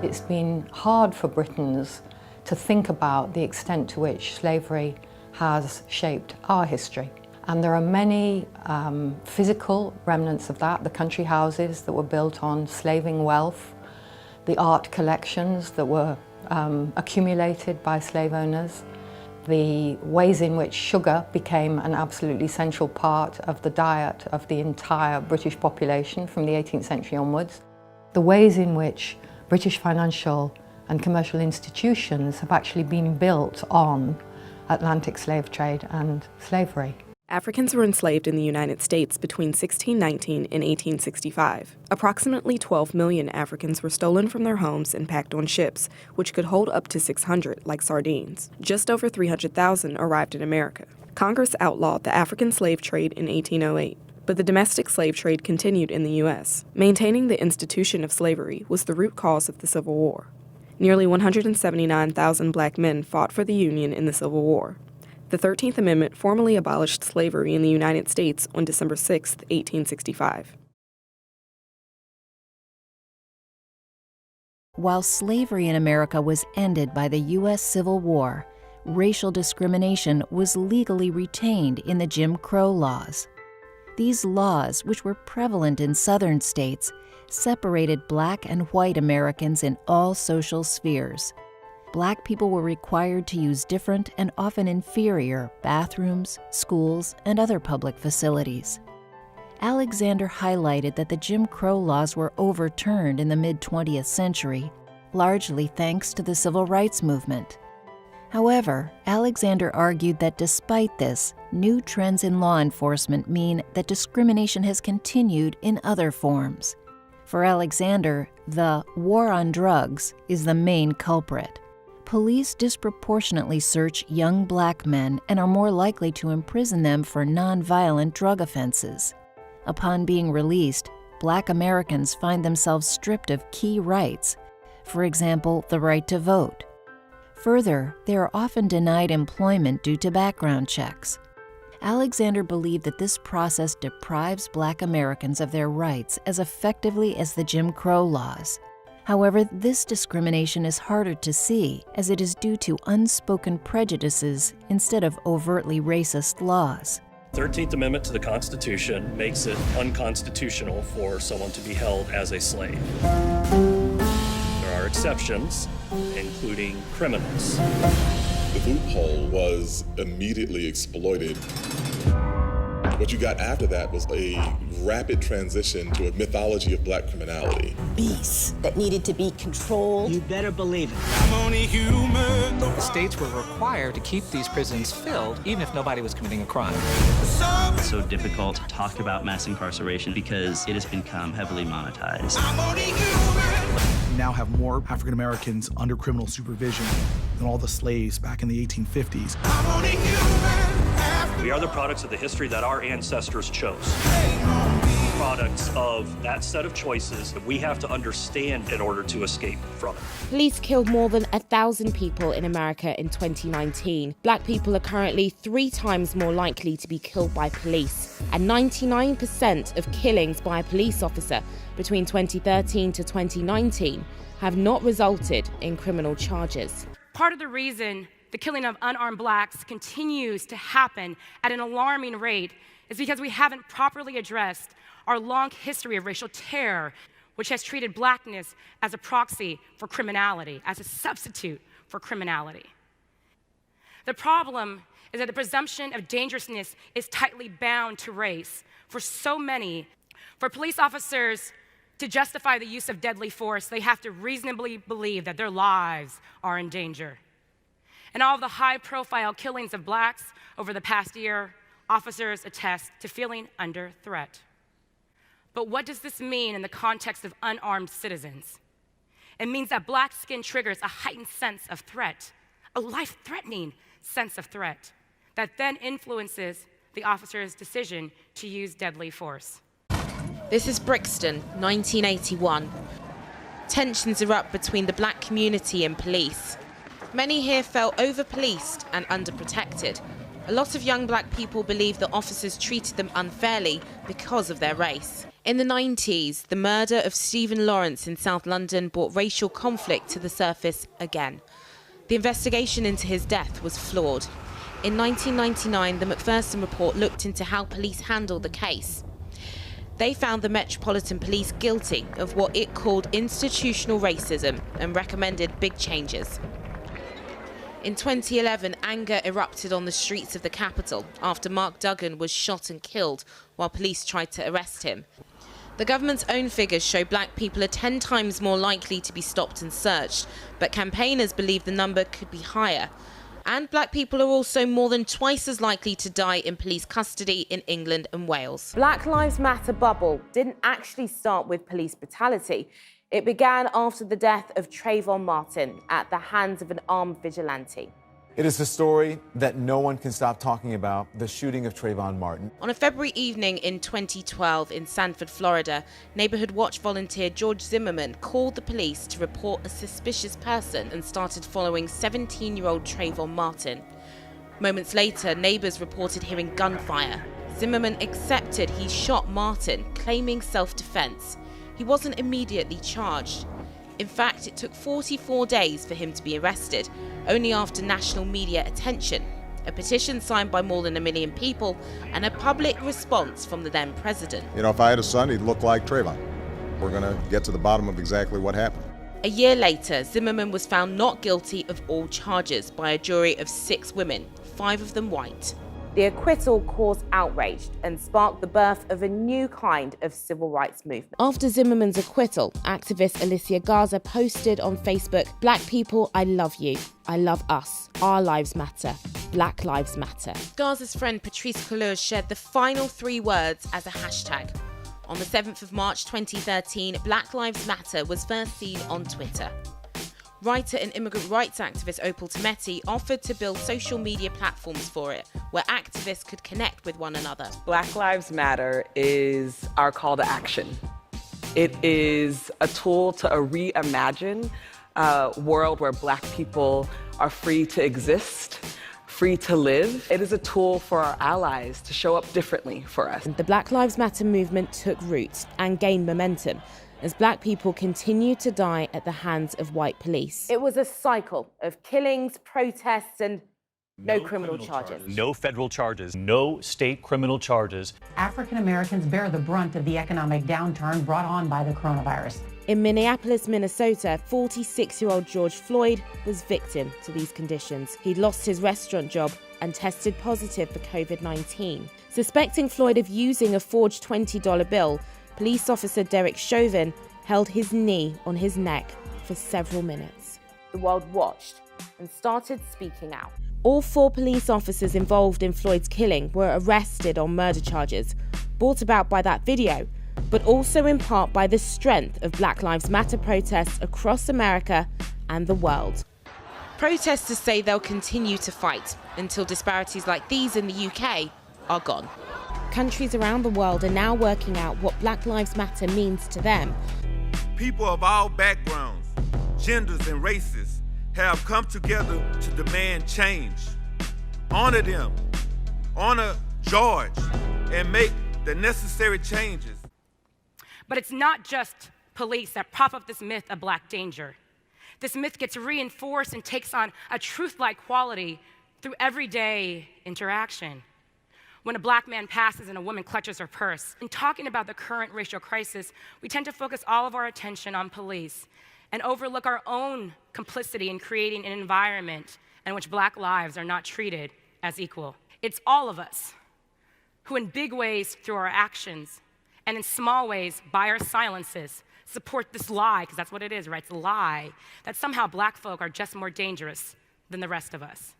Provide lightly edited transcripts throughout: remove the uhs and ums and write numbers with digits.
It's been hard for Britons to think about the extent to which slavery has shaped our history. And there are many physical remnants of that, the country houses that were built on slaving wealth, the art collections that were accumulated by slave owners, the ways in which sugar became an absolutely central part of the diet of the entire British population from the 18th century onwards, the ways in which British financial and commercial institutions have actually been built on Atlantic slave trade and slavery. Africans were enslaved in the United States between 1619 and 1865. Approximately 12 million Africans were stolen from their homes and packed on ships, which could hold up to 600, like sardines. Just over 300,000 arrived in America. Congress outlawed the African slave trade in 1808, but the domestic slave trade continued in the U.S. Maintaining the institution of slavery was the root cause of the Civil War. Nearly 179,000 black men fought for the Union in the Civil War. The 13th Amendment formally abolished slavery in the United States on December 6, 1865. While slavery in America was ended by the U.S. Civil War, racial discrimination was legally retained in the Jim Crow laws. These laws, which were prevalent in southern states, separated black and white Americans in all social spheres. Black people were required to use different and often inferior bathrooms, schools, and other public facilities. Alexander highlighted that the Jim Crow laws were overturned in the mid-20th century, largely thanks to the Civil Rights Movement. However, Alexander argued that despite this, new trends in law enforcement mean that discrimination has continued in other forms. For Alexander, the war on drugs is the main culprit. Police disproportionately search young black men and are more likely to imprison them for nonviolent drug offenses. Upon being released, black Americans find themselves stripped of key rights, for example, the right to vote. Further, they are often denied employment due to background checks. Alexander believed that this process deprives black Americans of their rights as effectively as the Jim Crow laws. However, this discrimination is harder to see, as it is due to unspoken prejudices instead of overtly racist laws. The 13th Amendment to the Constitution makes it unconstitutional for someone to be held as a slave. There are exceptions, including criminals. The loophole was immediately exploited. What you got after that was a rapid transition to a mythology of black criminality. Beasts that needed to be controlled. You better believe it. I'm only human. The states were required to keep these prisons filled, even if nobody was committing a crime. It's so difficult to talk about mass incarceration because it has become heavily monetized. I'm only human. We now have more African Americans under criminal supervision than all the slaves back in the 1850s. I'm only human. We are the products of the history that our ancestors chose. Products of that set of choices that we have to understand in order to escape from it. Police killed more than 1,000 people in America in 2019. Black people are currently 3 times more likely to be killed by police, and 99% of killings by a police officer between 2013 to 2019 have not resulted in criminal charges. Part of the reason the killing of unarmed blacks continues to happen at an alarming rate is because we haven't properly addressed our long history of racial terror, which has treated blackness as a proxy for criminality, as a substitute for criminality. The problem is that the presumption of dangerousness is tightly bound to race. For so many, for police officers to justify the use of deadly force, they have to reasonably believe that their lives are in danger. In all of the high-profile killings of blacks over the past year, officers attest to feeling under threat. But what does this mean in the context of unarmed citizens? It means that black skin triggers a heightened sense of threat, a life-threatening sense of threat, that then influences the officer's decision to use deadly force. This is Brixton, 1981. Tensions erupt between the black community and police. Many here felt over-policed and underprotected. A lot of young black people believe that officers treated them unfairly because of their race. In the 90s, the murder of Stephen Lawrence in South London brought racial conflict to the surface again. The investigation into his death was flawed. In 1999, the Macpherson report looked into how police handled the case. They found the Metropolitan Police guilty of what it called institutional racism and recommended big changes. In 2011, anger erupted on the streets of the capital after Mark Duggan was shot and killed while police tried to arrest him. The government's own figures show black people are 10 times more likely to be stopped and searched, but campaigners believe the number could be higher. And black people are also more than twice as likely to die in police custody in England and Wales. Black Lives Matter bubble didn't actually start with police brutality. It began after the death of Trayvon Martin at the hands of an armed vigilante. It is the story that no one can stop talking about, the shooting of Trayvon Martin. On a February evening in 2012 in Sanford, Florida, Neighborhood Watch volunteer George Zimmerman called the police to report a suspicious person and started following 17-year-old Trayvon Martin. Moments later, neighbors reported hearing gunfire. Zimmerman accepted he shot Martin, claiming self-defense. He wasn't immediately charged. In fact, it took 44 days for him to be arrested, only after national media attention, a petition signed by more than 1 million people, and a public response from the then president. You know, if I had a son, he'd look like Trayvon. We're going to get to the bottom of exactly what happened. A year later, Zimmerman was found not guilty of all charges by a jury of 6 women, 5 of them white. The acquittal caused outrage and sparked the birth of a new kind of civil rights movement. After Zimmerman's acquittal, activist Alicia Garza posted on Facebook, "Black people, I love you. I love us. Our lives matter. Black lives matter." Garza's friend Patrice Cullors shared the final 3 words as a hashtag. On the 7th of March 2013, Black Lives Matter was first seen on Twitter. Writer and immigrant rights activist Opal Tometi offered to build social media platforms for it, where activists could connect with one another. Black Lives Matter is our call to action. It is a tool to reimagine a world where Black people are free to exist, free to live. It is a tool for our allies to show up differently for us. The Black Lives Matter movement took root and gained momentum as black people continued to die at the hands of white police. It was a cycle of killings, protests, and no criminal charges. No federal charges, no state criminal charges. African Americans bear the brunt of the economic downturn brought on by the coronavirus. In Minneapolis, Minnesota, 46-year-old George Floyd was victim to these conditions. He'd lost his restaurant job and tested positive for COVID-19. Suspecting Floyd of using a forged $20 bill, police officer Derek Chauvin held his knee on his neck for several minutes. The world watched and started speaking out. All 4 police officers involved in Floyd's killing were arrested on murder charges, brought about by that video, but also in part by the strength of Black Lives Matter protests across America and the world. Protesters say they'll continue to fight until disparities like these in the UK are gone. Countries around the world are now working out what Black Lives Matter means to them. People of all backgrounds, genders, and races have come together to demand change. Honor them, honor George, and make the necessary changes. But it's not just police that prop up this myth of black danger. This myth gets reinforced and takes on a truth-like quality through everyday interaction. When a black man passes and a woman clutches her purse. In talking about the current racial crisis, we tend to focus all of our attention on police and overlook our own complicity in creating an environment in which black lives are not treated as equal. It's all of us who in big ways through our actions and in small ways by our silences support this lie, because that's what it is, right? It's a lie, that somehow black folk are just more dangerous than the rest of us.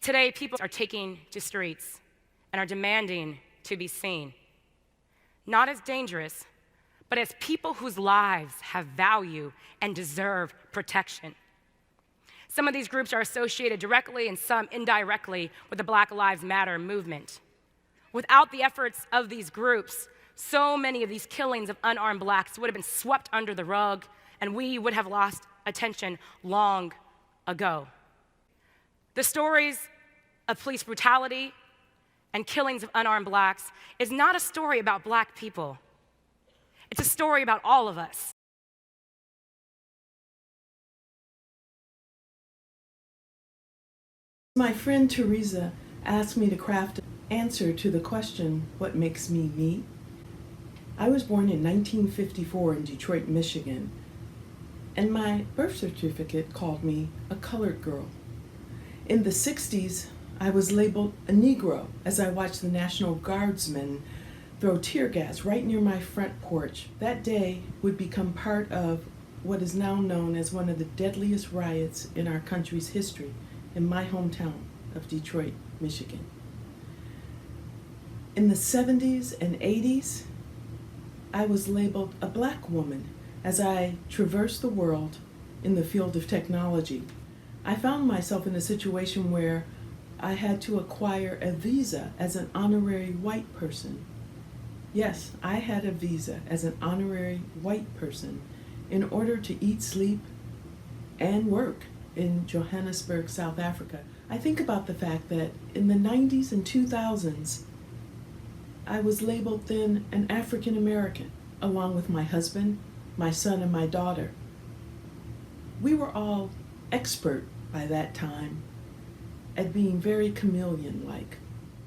Today, people are taking to streets and are demanding to be seen, not as dangerous, but as people whose lives have value and deserve protection. Some of these groups are associated directly and some indirectly with the Black Lives Matter movement. Without the efforts of these groups, so many of these killings of unarmed blacks would have been swept under the rug, and we would have lost attention long ago. The stories of police brutality and killings of unarmed blacks is not a story about black people. It's a story about all of us. My friend Teresa asked me to craft an answer to the question, what makes me me? I was born in 1954 in Detroit, Michigan, and my birth certificate called me a colored girl. In the 60s, I was labeled a Negro as I watched the National Guardsmen throw tear gas right near my front porch. That day would become part of what is now known as one of the deadliest riots in our country's history in my hometown of Detroit, Michigan. In the 70s and 80s, I was labeled a black woman as I traversed the world in the field of technology. I found myself in a situation where I had to acquire a visa as an honorary white person. Yes, I had a visa as an honorary white person in order to eat, sleep, and work in Johannesburg, South Africa. I think about the fact that in the 90s and 2000s, I was labeled then an African American, along with my husband, my son, and my daughter. We were all expert by that time at being very chameleon-like.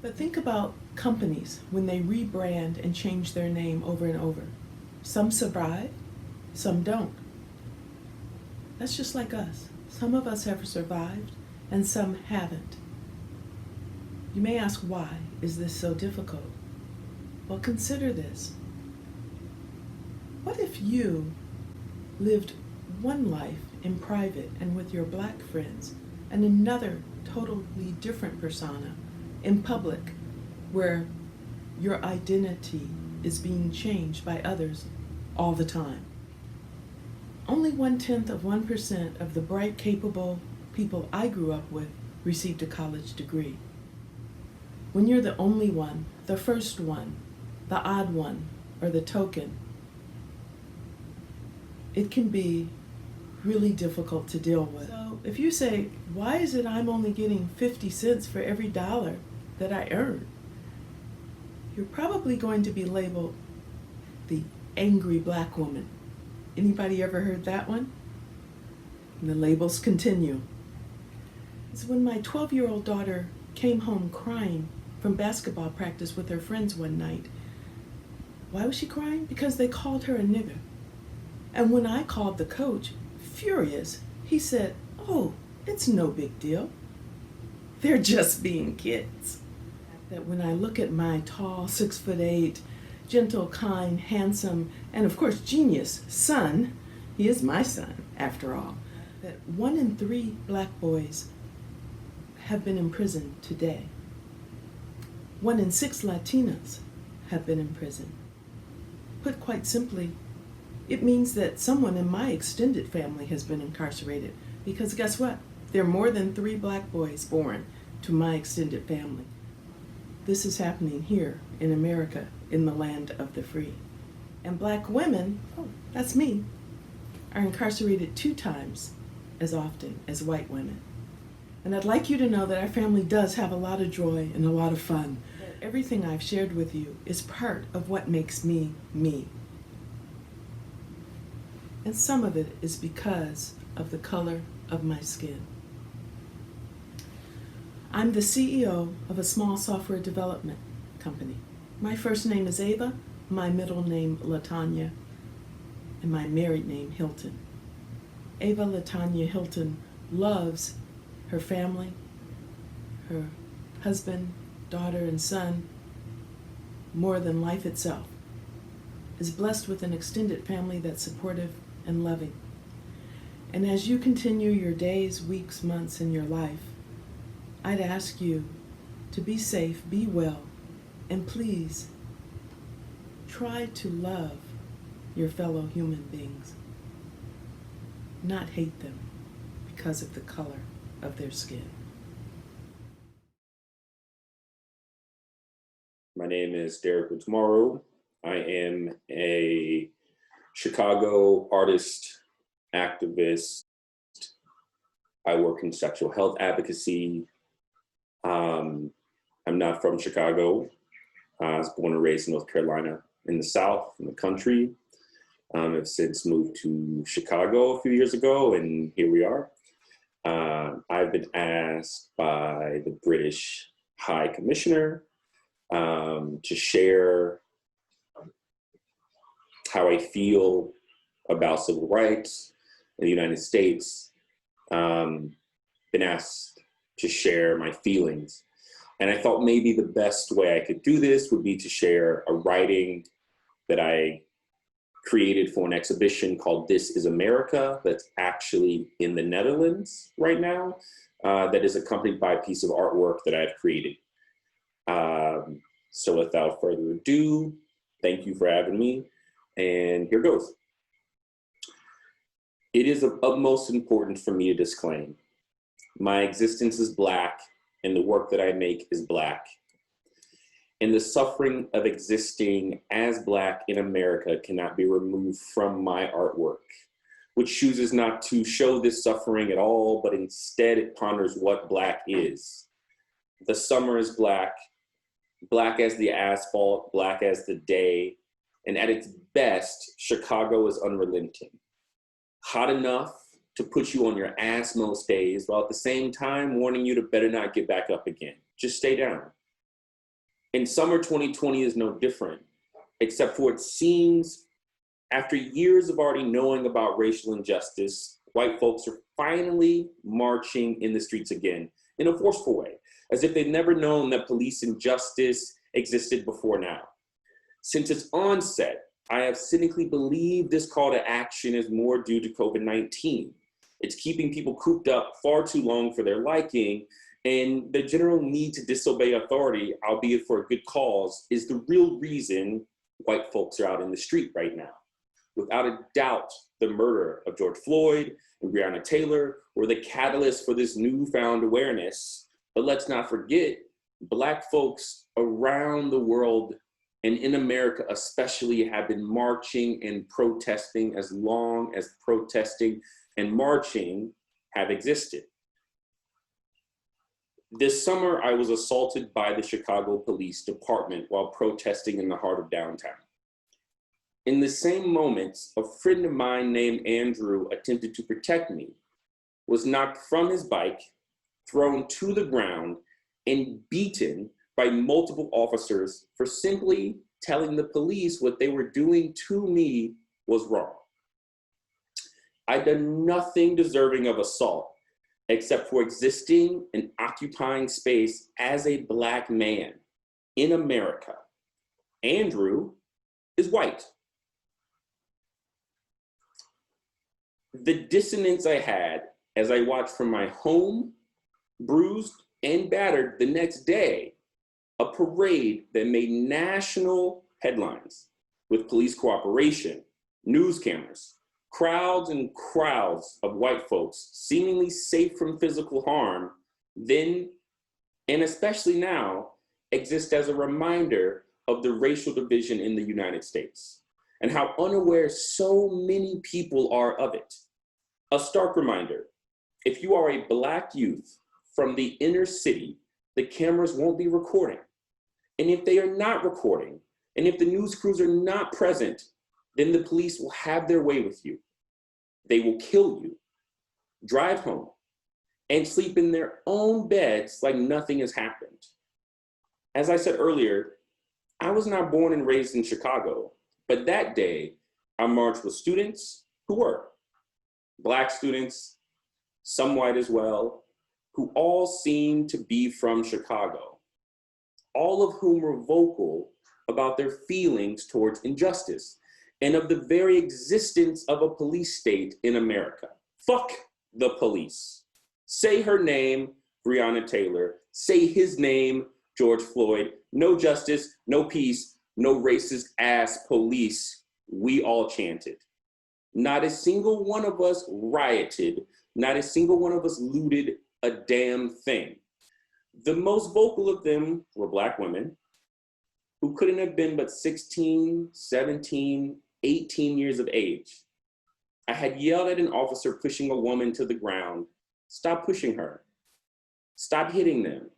But think about companies when they rebrand and change their name over and over. Some survive, some don't. That's just like us. Some of us have survived and some haven't. You may ask, why is this so difficult? Well, consider this. What if you lived one life in private and with your black friends and another totally different persona in public where your identity is being changed by others all the time? Only 0.1% of the bright, capable people I grew up with received a college degree. When you're the only one, the first one, the odd one, or the token, it can be really difficult to deal with. So if you say, why is it I'm only getting 50 cents for every dollar that I earn? You're probably going to be labeled the angry black woman. Anybody ever heard that one? And the labels continue. It's when my 12-year-old daughter came home crying from basketball practice with her friends one night. Why was she crying? Because they called her a nigger. And when I called the coach, furious, he said, oh, it's no big deal. They're just being kids. That when I look at my tall, 6'8", gentle, kind, handsome, and of course genius son, he is my son after all, that 1 in 3 black boys have been in prison today. 1 in 6 Latinas have been in prison. Put quite simply, it means that someone in my extended family has been incarcerated, because guess what? There are more than 3 black boys born to my extended family. This is happening here in America, in the land of the free. And black women, oh, that's me, are incarcerated 2 times as often as white women. And I'd like you to know that our family does have a lot of joy and a lot of fun. Everything I've shared with you is part of what makes me, me. And some of it is because of the color of my skin. I'm the CEO of a small software development company. My first name is Ava, my middle name Latanya, and my married name Hilton. Ava Latanya Hilton loves her family, her husband, daughter, and son more than life itself, is blessed with an extended family that's supportive and loving. And as you continue your days, weeks, months, and your life, I'd ask you to be safe, be well, and please try to love your fellow human beings, not hate them because of the color of their skin. My name is Derek Utomaru. I am a Chicago artist, activist. I work in sexual health advocacy. I'm not from Chicago. I was born and raised in North Carolina in the South, in the country. I've since moved to Chicago a few years ago, and here we are. I've been asked by the British High Commissioner to share how I feel about civil rights in the United States. Been asked to share my feelings. And I thought maybe the best way I could do this would be to share a writing that I created for an exhibition called This is America, that's actually in the Netherlands right now, that is accompanied by a piece of artwork that I've created. So without further ado, thank you for having me, and here goes. It is of utmost importance for me to disclaim, my existence is Black, and the work that I make is Black. And the suffering of existing as Black in America cannot be removed from my artwork, which chooses not to show this suffering at all, but instead it ponders what Black is. The summer is Black, Black as the asphalt, Black as the day, and at its best, Chicago is unrelenting. Hot enough to put you on your ass most days, while at the same time warning you to better not get back up again. Just stay down. And summer 2020 is no different, except for it seems after years of already knowing about racial injustice, white folks are finally marching in the streets again in a forceful way, as if they'd never known that police injustice existed before now. Since its onset, I have cynically believed this call to action is more due to COVID-19. It's keeping people cooped up far too long for their liking, and the general need to disobey authority, albeit for a good cause, is the real reason white folks are out in the street right now. Without a doubt, the murder of George Floyd and Breonna Taylor were the catalyst for this newfound awareness. But let's not forget, Black folks around the world and in America especially have been marching and protesting as long as protesting and marching have existed. This summer, I was assaulted by the Chicago Police Department while protesting in the heart of downtown. In the same moments, a friend of mine named Andrew attempted to protect me, was knocked from his bike, thrown to the ground, and beaten by multiple officers for simply telling the police what they were doing to me was wrong. I'd done nothing deserving of assault except for existing and occupying space as a Black man in America. Andrew is white. The dissonance I had as I watched from my home, bruised and battered the next day, a parade that made national headlines with police cooperation, news cameras, crowds and crowds of white folks seemingly safe from physical harm, then, and especially now, exist as a reminder of the racial division in the United States and how unaware so many people are of it. A stark reminder, if you are a Black youth from the inner city, the cameras won't be recording. And if they are not recording, and if the news crews are not present, then the police will have their way with you. They will kill you, drive home, and sleep in their own beds like nothing has happened. As I said earlier, I was not born and raised in Chicago, but that day I marched with students who were Black students, some white as well, who all seemed to be from Chicago, all of whom were vocal about their feelings towards injustice and of the very existence of a police state in America. Fuck the police. Say her name, Breonna Taylor. Say his name, George Floyd. No justice, no peace, no racist ass police, we all chanted. Not a single one of us rioted. Not a single one of us looted a damn thing. The most vocal of them were Black women who couldn't have been but 16, 17, 18 years of age. I had yelled at an officer pushing a woman to the ground, "Stop pushing her. Stop hitting them.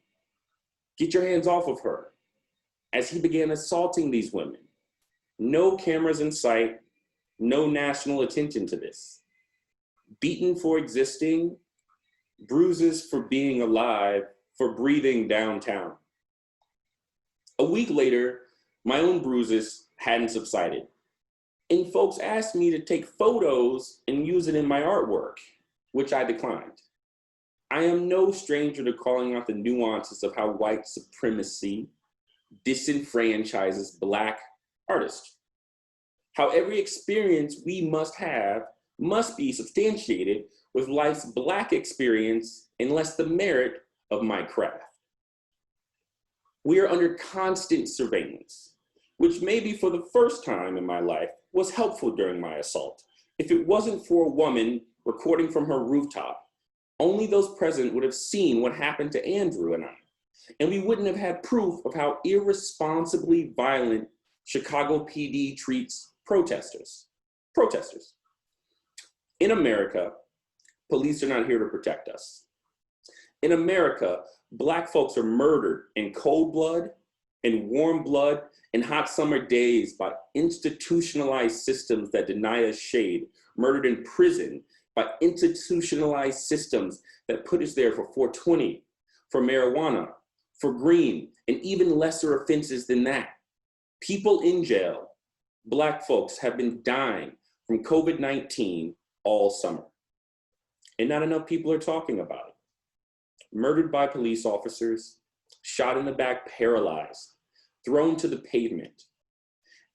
Get your hands off of her. As he began assaulting these women. No cameras in sight, no national attention to this. Beaten for existing, bruises for being alive, for breathing downtown. A week later, my own bruises hadn't subsided. And folks asked me to take photos and use it in my artwork, which I declined. I am no stranger to calling out the nuances of how white supremacy disenfranchises Black artists. How every experience we must have must be substantiated with life's Black experience unless the merit of my craft. We are under constant surveillance, which maybe for the first time in my life was helpful during my assault. If it wasn't for a woman recording from her rooftop, only those present would have seen what happened to Andrew and I, and we wouldn't have had proof of how irresponsibly violent Chicago PD treats protesters. In America, police are not here to protect us. In America, Black folks are murdered in cold blood, in warm blood, in hot summer days by institutionalized systems that deny us shade, murdered in prison by institutionalized systems that put us there for 420, for marijuana, for green, and even lesser offenses than that. People in jail, Black folks, have been dying from COVID-19 all summer. And not enough people are talking about it. Murdered by police officers, shot in the back, paralyzed, thrown to the pavement.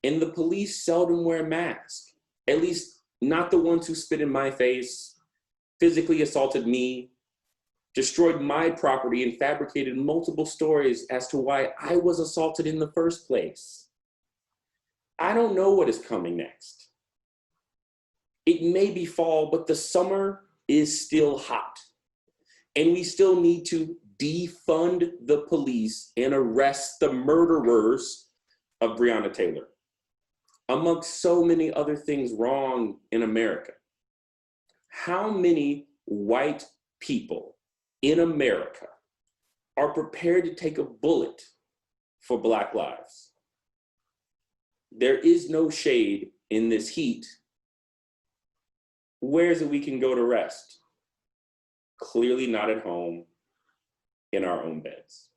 And the police seldom wear masks, at least not the ones who spit in my face, physically assaulted me, destroyed my property, and fabricated multiple stories as to why I was assaulted in the first place. I don't know what is coming next. It may be fall, but the summer is still hot. And we still need to defund the police and arrest the murderers of Breonna Taylor, amongst so many other things wrong in America. How many white people in America are prepared to take a bullet for Black lives? There is no shade in this heat. Where is it we can go to rest? Clearly not at home in our own beds.